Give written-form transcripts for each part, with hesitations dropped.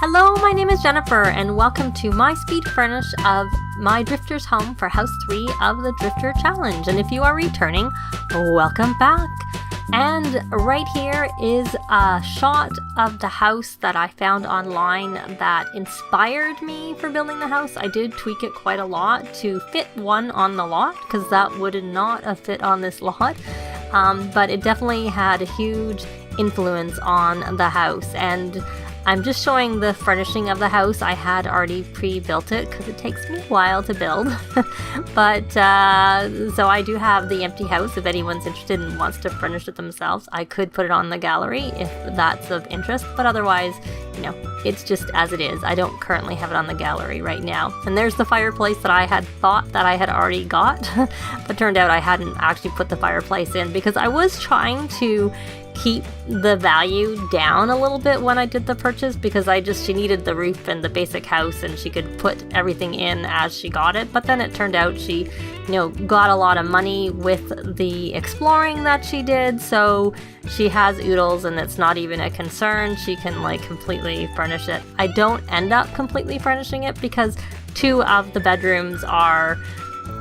Hello, my name is Jennifer, and welcome to my speed furnish of my Drifter's home for House 3 of the Drifter Challenge. And if you are returning, welcome back. And right here is a shot of the house that I found online that inspired me for building the house. I did tweak it quite a lot to fit one on the lot, because that would not have fit on this lot. But it definitely had a huge influence on the house, and I'm just showing the furnishing of the house. I had already pre-built it because it takes me a while to build. But so I do have the empty house. If anyone's interested and wants to furnish it themselves, I could put it on the gallery if that's of interest. But otherwise, you know, it's just as it is. I don't currently have it on the gallery right now. And there's the fireplace that I had thought that I had already got, but turned out I hadn't actually put the fireplace in because I was trying to keep the value down a little bit when I did the purchase, because she needed the roof and the basic house and she could put everything in as she got it. But then it turned out she, got a lot of money with the exploring that she did, so she has oodles and it's not even a concern. She can completely furnish it. I don't end up completely furnishing it because 2 of the bedrooms are,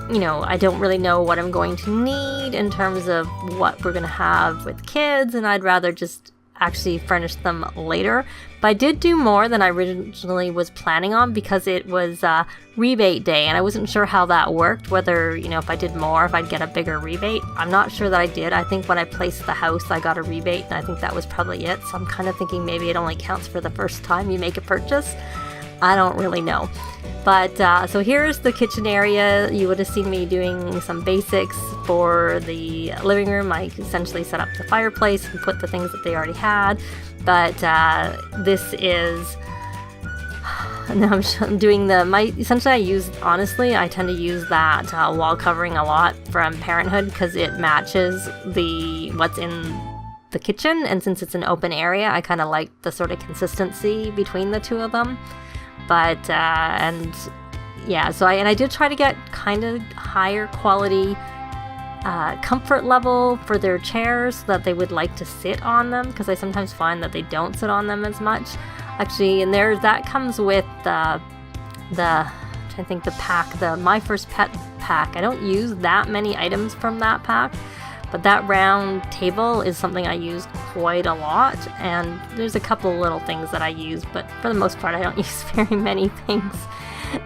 I don't really know what I'm going to need in terms of what we're going to have with kids, and I'd rather just actually furnish them later. But I did do more than I originally was planning on because it was rebate day, and I wasn't sure how that worked, whether, if I did more, if I'd get a bigger rebate. I'm not sure that I did. I think when I placed the house, I got a rebate, and I think that was probably it. So I'm kind of thinking maybe it only counts for the first time you make a purchase. I don't really know. But so here's the kitchen area. You would have seen me doing some basics for the living room. I essentially set up the fireplace and put the things that they already had. But this is, now I'm doing essentially I tend to use that wall covering a lot from Parenthood because it matches what's in the kitchen. And since it's an open area, I kind of like the sort of consistency between the 2 of them. But, so I did try to get kind of higher quality comfort level for their chairs so that they would like to sit on them, because I sometimes find that they don't sit on them as much. Actually, and that comes with the pack, the My First Pet pack. I don't use that many items from that pack, but that round table is something I use quite a lot, and there's a couple little things that I use, but for the most part I don't use very many things.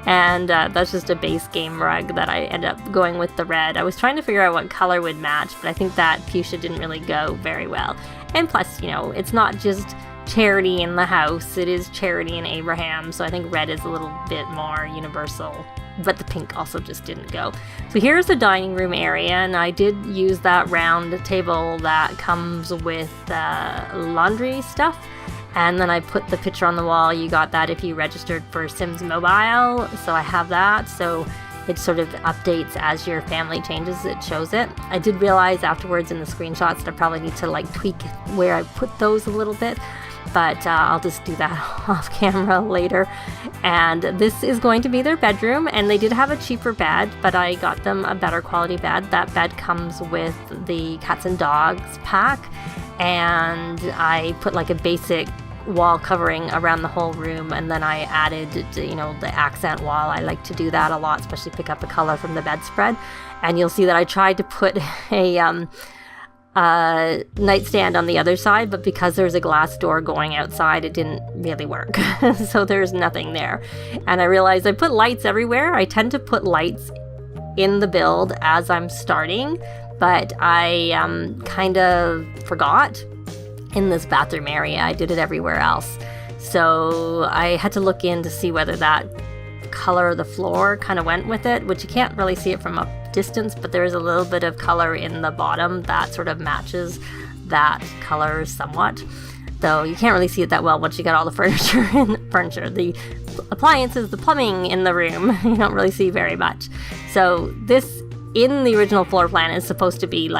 And that's just a base game rug that I ended up going with the red. I was trying to figure out what color would match, but I think that fuchsia didn't really go very well. And plus, it's not just charity in the house, it is charity in Abraham, so I think red is a little bit more universal. But the pink also just didn't go. So here's the dining room area, and I did use that round table that comes with laundry stuff. And then I put the picture on the wall. You got that if you registered for Sims Mobile. So I have that. So it sort of updates as your family changes, it shows it. I did realize afterwards in the screenshots that I probably need to tweak where I put those a little bit. But I'll just do that off camera later. And this is going to be their bedroom, and they did have a cheaper bed, but I got them a better quality bed. That bed comes with the cats and dogs pack, and I put a basic wall covering around the whole room, and then I added the accent wall. I like to do that a lot, especially pick up a color from the bedspread. And you'll see that I tried to put a nightstand on the other side, but because there's a glass door going outside, it didn't really work. So there's nothing there. And I realized I put lights everywhere. I tend to put lights in the build as I'm starting, but I kind of forgot in this bathroom area. I did it everywhere else. So I had to look in to see whether that color of the floor kind of went with it, which you can't really see it from a distance, but there is a little bit of color in the bottom that sort of matches that color somewhat, though you can't really see it that well once you got all the furniture, the appliances, the plumbing in the room. You don't really see very much. So this in the original floor plan is supposed to be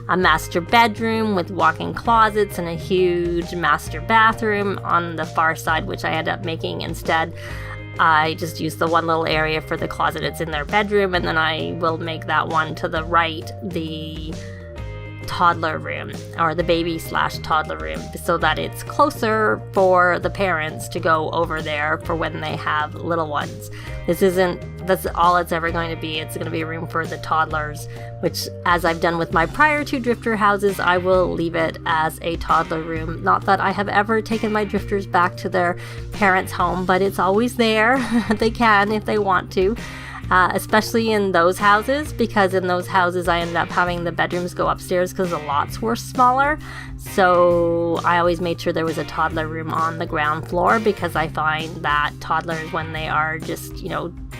a master bedroom with walk-in closets and a huge master bathroom on the far side, which I ended up making instead. I just used the one little area for the closet. It's in their bedroom, and then I will make that one to the right the toddler room, or the baby/toddler room, so that it's closer for the parents to go over there for when they have little ones. That's all it's ever going to be. It's going to be a room for the toddlers, which, as I've done with my prior 2 drifter houses, I will leave it as a toddler room. Not that I have ever taken my drifters back to their parents' home, but it's always there. They can if they want to. Especially in those houses, because in those houses I ended up having the bedrooms go upstairs because the lots were smaller. So I always made sure there was a toddler room on the ground floor, because I find that toddlers, when they are just,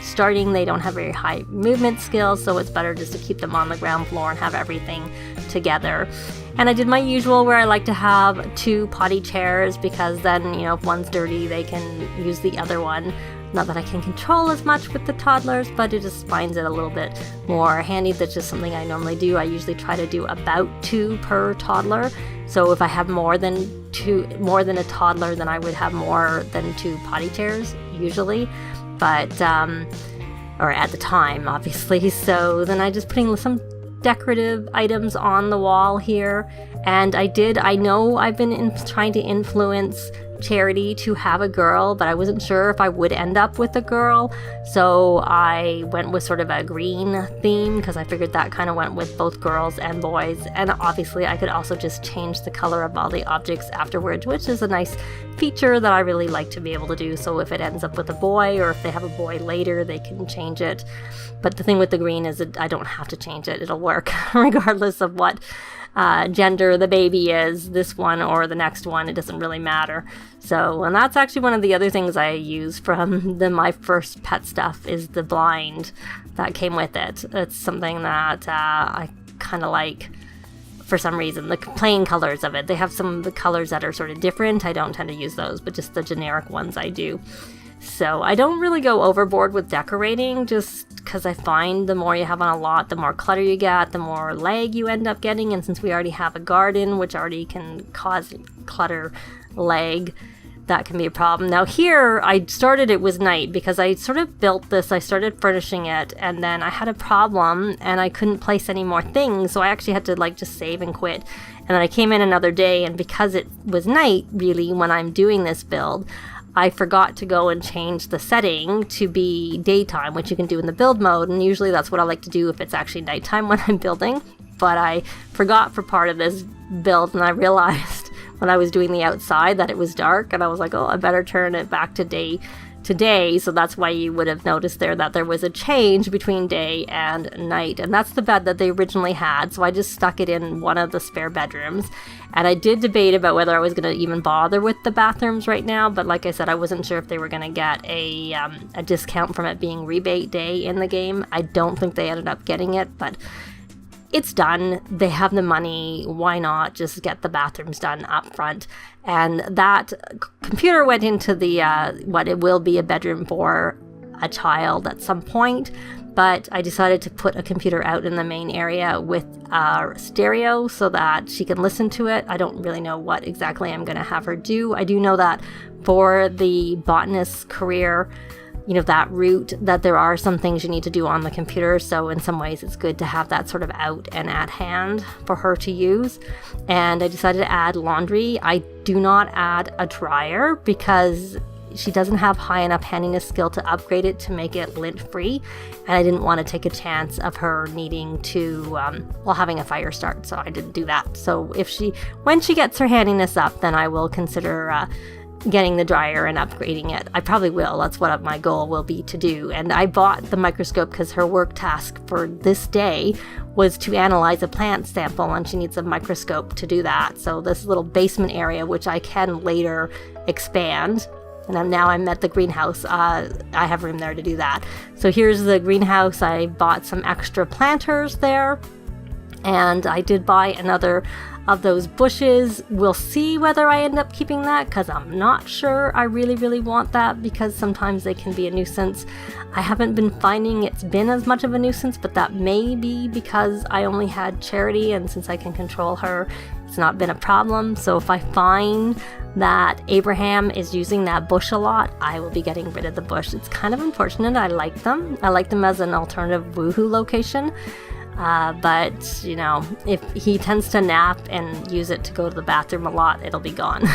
starting, they don't have very high movement skills, so it's better just to keep them on the ground floor and have everything together. And I did my usual where I like to have 2 potty chairs, because then, if one's dirty, they can use the other one. Not that I can control as much with the toddlers, but it just finds it a little bit more handy. That's just something I normally do. I usually try to do about 2 per toddler. So if I have more than a toddler, then I would have more than 2 potty chairs usually. But, or at the time, obviously. So then I just putting some decorative items on the wall here. And I know I've been trying to influence Charity to have a girl, but I wasn't sure if I would end up with a girl, so I went with sort of a green theme, because I figured that kind of went with both girls and boys. And obviously I could also just change the color of all the objects afterwards, which is a nice feature that I really like to be able to do. So if it ends up with a boy, or if they have a boy later, they can change it. But the thing with the green is that I don't have to change it. It'll work regardless of what gender the baby is, this one or the next one. It doesn't really matter. So, and that's actually one of the other things I use from my first pet stuff, is the blind that came with it. It's something that I kind of like for some reason. The plain colors of it. They have some of the colors that are sort of different. I don't tend to use those, but just the generic ones I do. So I don't really go overboard with decorating, just because I find the more you have on a lot, the more clutter you get, the more lag you end up getting. And since we already have a garden, which already can cause clutter, lag, that can be a problem. Now here, it was night, because I sort of built this, I started furnishing it, and then I had a problem and I couldn't place any more things. So I actually had to just save and quit. And then I came in another day, and because it was night really when I'm doing this build, I forgot to go and change the setting to be daytime, which you can do in the build mode, and usually that's what I like to do if it's actually nighttime when I'm building. But I forgot for part of this build, and I realized when I was doing the outside that it was dark, and I was like, oh, I better turn it back to day today. So that's why you would have noticed there that there was a change between day and night. And that's the bed that they originally had, so I just stuck it in one of the spare bedrooms. And I did debate about whether I was going to even bother with the bathrooms right now, but like I said, I wasn't sure if they were going to get a discount from it being rebate day in the game. I don't think they ended up getting it, but it's done. They have the money. Why not just get the bathrooms done up front? And that computer went into the what it will be a bedroom for a child at some point. But I decided to put a computer out in the main area with a stereo so that she can listen to it. I don't really know what exactly I'm going to have her do. I do know that for the botanist career, that route, that there are some things you need to do on the computer. So in some ways it's good to have that sort of out and at hand for her to use. And I decided to add laundry. I do not add a dryer because she doesn't have high enough handiness skill to upgrade it to make it lint free. And I didn't want to take a chance of her needing to, having a fire start. So I didn't do that. So when she gets her handiness up, then I will consider getting the dryer and upgrading it. I probably will. That's what my goal will be to do. And I bought the microscope because her work task for this day was to analyze a plant sample, and she needs a microscope to do that. So this little basement area, which I can later expand, and now I'm at the greenhouse, I have room there to do that. So here's the greenhouse. I bought some extra planters there, and I did buy another of those bushes. We'll see whether I end up keeping that, because I'm not sure I really, really want that, because sometimes they can be a nuisance. I haven't been finding it's been as much of a nuisance, but that may be because I only had Charity, and since I can control her, it's not been a problem. So if I find that Abraham is using that bush a lot, I will be getting rid of the bush. It's kind of unfortunate. I like them. I like them as an alternative woohoo location. But, you know, if he tends to nap and use it to go to the bathroom a lot, it'll be gone.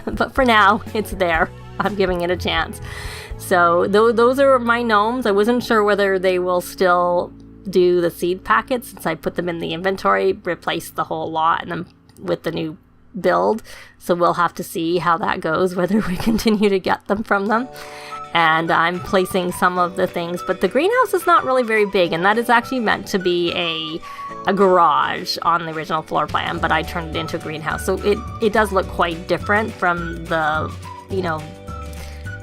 But for now, it's there. I'm giving it a chance. So those are my gnomes. I wasn't sure whether they will still do the seed packets since I put them in the inventory, replaced the whole lot, and then with the new build. So we'll have to see how that goes, whether we continue to get them from them. And I'm placing some of the things, but the greenhouse is not really very big, and that is actually meant to be a garage on the original floor plan, but I turned it into a greenhouse. So it does look quite different from the, you know,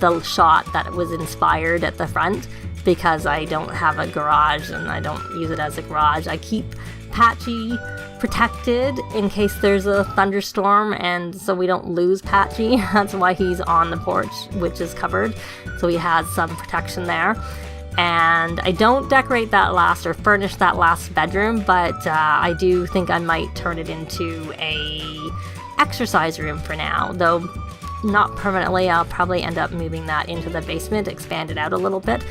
the shot that was inspired at the front, because I don't have a garage and I don't use it as a garage. I keep Patchy protected in case there's a thunderstorm, and so we don't lose Patchy. That's why he's on the porch, which is covered, so he has some protection there. And I don't decorate that last or furnish that last bedroom, but I do think I might turn it into a exercise room for now, though not permanently. I'll probably end up moving that into the basement, expand it out a little bit.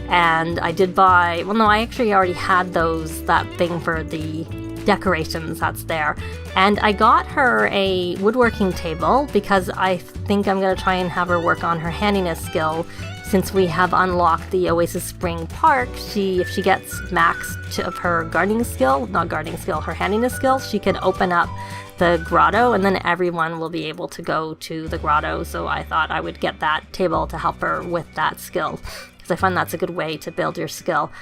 And I did buy, well no, I actually already had that thing for the decorations that's there, and I got her a woodworking table because I think I'm going to try and have her work on her handiness skill. Since we have unlocked the Oasis Spring Park, if she gets max of her her handiness skill, she can open up the grotto, and then everyone will be able to go to the grotto. So I thought I would get that table to help her with that skill, because I find that's a good way to build your skill.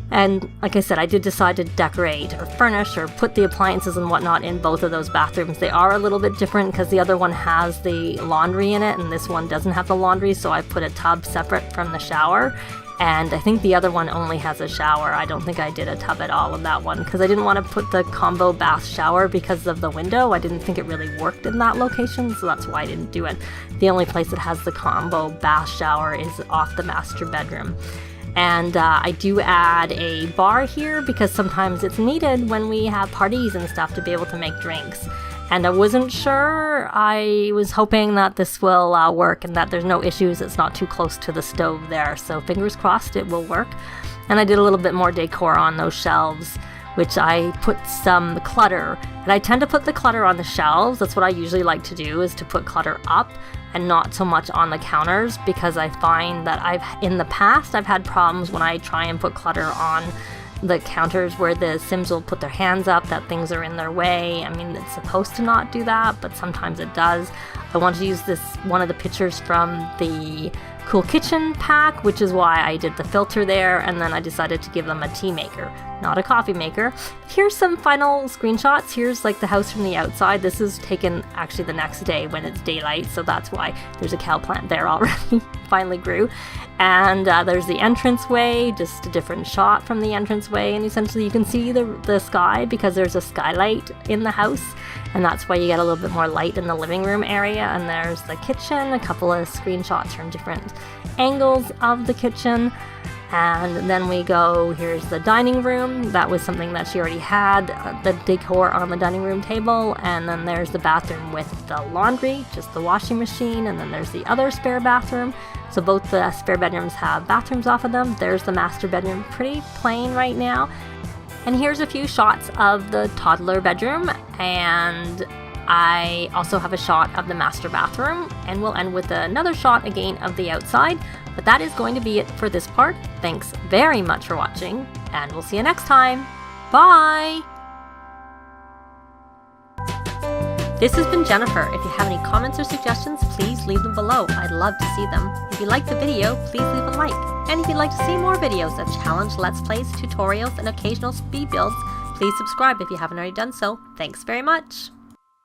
And like I said, I did decide to decorate or furnish or put the appliances and whatnot in both of those bathrooms. They are a little bit different because the other one has the laundry in it and this one doesn't have the laundry, so I put a tub separate from the shower. And I think the other one only has a shower. I don't think I did a tub at all in that one because I didn't want to put the combo bath shower because of the window. I didn't think it really worked in that location, so that's why I didn't do it. The only place that has the combo bath shower is off the master bedroom. And I do add a bar here because sometimes it's needed when we have parties and stuff to be able to make drinks. And I wasn't sure. I was hoping that this will work and that there's no issues. It's not too close to the stove there. So fingers crossed it will work. And I did a little bit more decor on those shelves, which I put some clutter. And I tend to put the clutter on the shelves. That's what I usually like to do, is to put clutter up and not so much on the counters, because I find that in the past I've had problems when I try and put clutter on the counters where the Sims will put their hands up, that things are in their way. I mean, it's supposed to not do that, but sometimes it does. I want to use one of the pictures from the Cool Kitchen pack, which is why I did the filter there, and then I decided to give them a tea maker, not a coffee maker. Here's some final screenshots. Here's like the house from the outside. This is taken actually the next day when it's daylight, so that's why there's a cow plant there already. Finally grew. And there's the entranceway, just a different shot from the entranceway, and essentially you can see the sky because there's a skylight in the house, and that's why you get a little bit more light in the living room area. And there's the kitchen, a couple of screenshots from different angles of the kitchen. And then we go, here's the dining room. That was something that she already had, the decor on the dining room table. And then there's the bathroom with the laundry, just the washing machine. And then there's the other spare bathroom. So both the spare bedrooms have bathrooms off of them. There's the master bedroom, pretty plain right now. And here's a few shots of the toddler bedroom. And I also have a shot of the master bathroom. And we'll end with another shot again of the outside. But that is going to be it for this part. Thanks very much for watching, and we'll see you next time. Bye! This has been Jennifer. If you have any comments or suggestions, please leave them below. I'd love to see them. If you liked the video, please leave a like. And if you'd like to see more videos of challenge, let's plays, tutorials, and occasional speed builds, please subscribe if you haven't already done so. Thanks very much!